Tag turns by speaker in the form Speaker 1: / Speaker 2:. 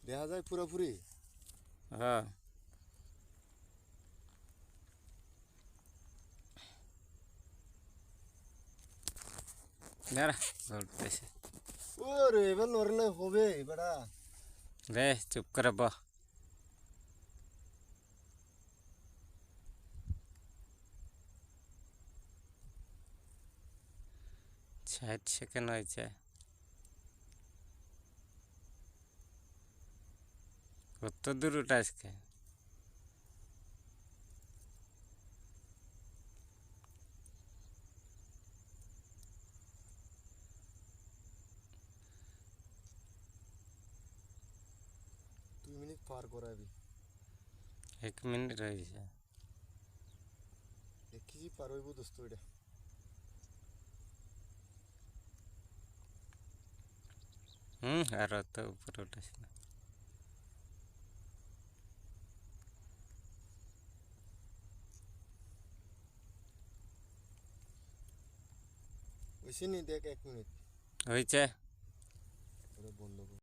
Speaker 1: দেখা যায় পুরোপুরি।
Speaker 2: হ্যাঁ দাঁড়া ঘুরতেছে
Speaker 1: ওরে এবার নড়লে হবে বেটা।
Speaker 2: রে চুপ করে বহ 60 সেকেন্ড হয়েছে কত দূর ওটা আজকে
Speaker 1: 2 মিনিট পার করাবি।
Speaker 2: 1 মিনিট হয়েছে
Speaker 1: 1 কেজি পার হইব দোস্ত এটা।
Speaker 2: আর তো উপরে উঠাস না
Speaker 1: ওইসে নি দেখ 1 মিনিট।
Speaker 2: হয়েছে
Speaker 1: ওরা বন্ধ কর।